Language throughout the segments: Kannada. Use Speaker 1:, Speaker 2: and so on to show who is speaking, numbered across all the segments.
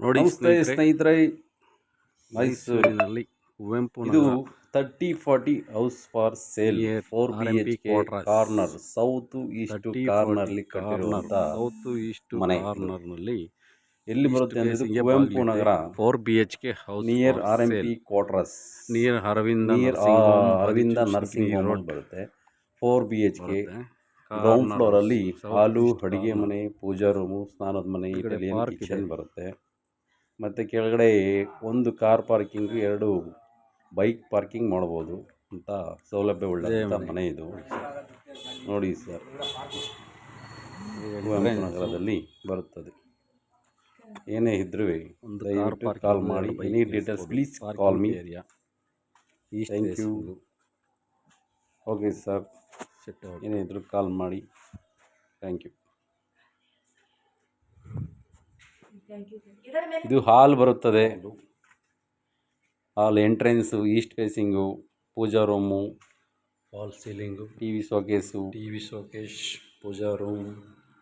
Speaker 1: ನೋಡಿ
Speaker 2: ನಮಸ್ತೆ ಸ್ನೇಹಿತರೆ,
Speaker 1: ಮೈಸೂರಿನಲ್ಲಿ ಕುವೆಂಪು
Speaker 2: ಇದು 30-40 house for sale 4 BHK corner south east ಕಾರ್ನರ್ಲಿ ಕಟ್ಟಿರುವಂತ
Speaker 1: ಸೌತ್ ಈಸ್ಟ್
Speaker 2: ಮನೆ.
Speaker 1: ಕಾರ್ನರ್ನಲ್ಲಿ
Speaker 2: ಎಲ್ಲಿ ಬರುತ್ತೆ ಅಂದ್ರೆ ಇದು Kuvempu Nagar
Speaker 1: 4 BHK house
Speaker 2: near RMP quarters,
Speaker 1: near
Speaker 2: Aravinda nursing home ಬರುತ್ತೆ. 4 BHK ಗ್ರೌಂಡ್ ಫ್ಲೋರ್ ಅಲ್ಲಿ ಹಾಲು, ಅಡಿಗೆ ಮನೆ, ಪೂಜಾ ರೂಮು, ಸ್ನಾನದ ಮನೆ, ಇಟಾಲಿಯನ್ ಕಿಚನ್ ಬರುತ್ತೆ. ಮತ್ತು ಕೆಳಗಡೆ ಒಂದು ಕಾರ್ ಪಾರ್ಕಿಂಗ್, 2 ಬೈಕ್ ಪಾರ್ಕಿಂಗ್ ಮಾಡ್ಬೋದು ಅಂತ ಸೌಲಭ್ಯ ಉಳ್ಳಂಥ ಮನೆ ಇದು. ನೋಡಿ ಸರ್, ಕುವೆಂಪು ನಗರದಲ್ಲಿ ಬರುತ್ತದೆ. ಏನೇ ಇದ್ರೂ ದಯವಿಟ್ಟು ಕಾಲ್ ಮಾಡಿ. Any details please call me. Thank you. Okay sir, ಏನೇ ಇದ್ರೂ ಕಾಲ್ ಮಾಡಿ. ಥ್ಯಾಂಕ್ ಯು. ಇದು ಹಾಲ್ ಬರುತ್ತದೆ. Hall entrance east facing, puja room,
Speaker 1: fall ceiling,
Speaker 2: T V showcase,
Speaker 1: puja room,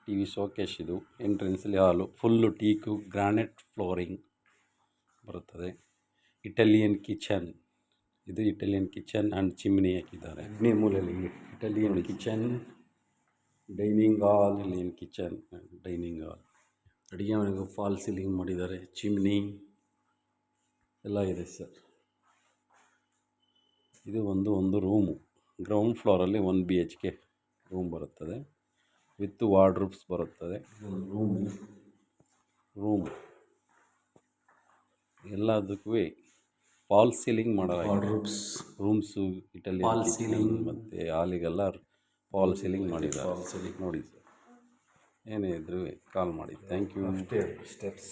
Speaker 2: T V showcase. ಇದು ಎಂಟ್ರೆನ್ಸಲ್ಲಿ hall, full teak, granite flooring ಬರುತ್ತದೆ. ಇಟಾಲಿಯನ್ ಕಿಚನ್, ಇದು ಇಟಾಲಿಯನ್ ಕಿಚನ್ ಆ್ಯಂಡ್ ಚಿಮ್ನಿ ಹಾಕಿದ್ದಾರೆ. ಅಗ್ನಿ ಮೂಲೆಯಲ್ಲಿ Italian kitchen, dining hall, Italian kitchen dining hall. ಅಡುಗೆ ಮನೆಗೂ ಫಾಲ್ ಸೀಲಿಂಗ್ ಮಾಡಿದ್ದಾರೆ. ಚಿಮ್ನಿ ಎಲ್ಲ ಇದೆ ಸರ್. ಇದು ಒಂದು ರೂಮು. ಗ್ರೌಂಡ್ ಫ್ಲೋರಲ್ಲಿ 1 BHK ರೂಮ್ ಬರುತ್ತದೆ ವಿತ್ ವಾರ್ಡ್ರೂಬ್ಸ್ ಬರುತ್ತದೆ. ರೂಮ್ ಎಲ್ಲದಕ್ಕೂ ಫಾಲ್ ಸೀಲಿಂಗ್ ಮಾಡಲಾಗಿದೆ. ರೂಮ್ಸು ಇಟಾಲಿಯನ್ ಸೀಲಿಂಗ್ ಮತ್ತು ಹಾಲಿಗೆಲ್ಲ ಫಾಲ್ ಸೀಲಿಂಗ್ ಮಾಡಿದ್ದಾರೆ. ನೋಡಿ ಸರ್, ಏನೇ ಇದ್ರೂ ಕಾಲ್ ಮಾಡಿ. ಥ್ಯಾಂಕ್ ಯು. ಸ್ಟೆಪ್ಸ್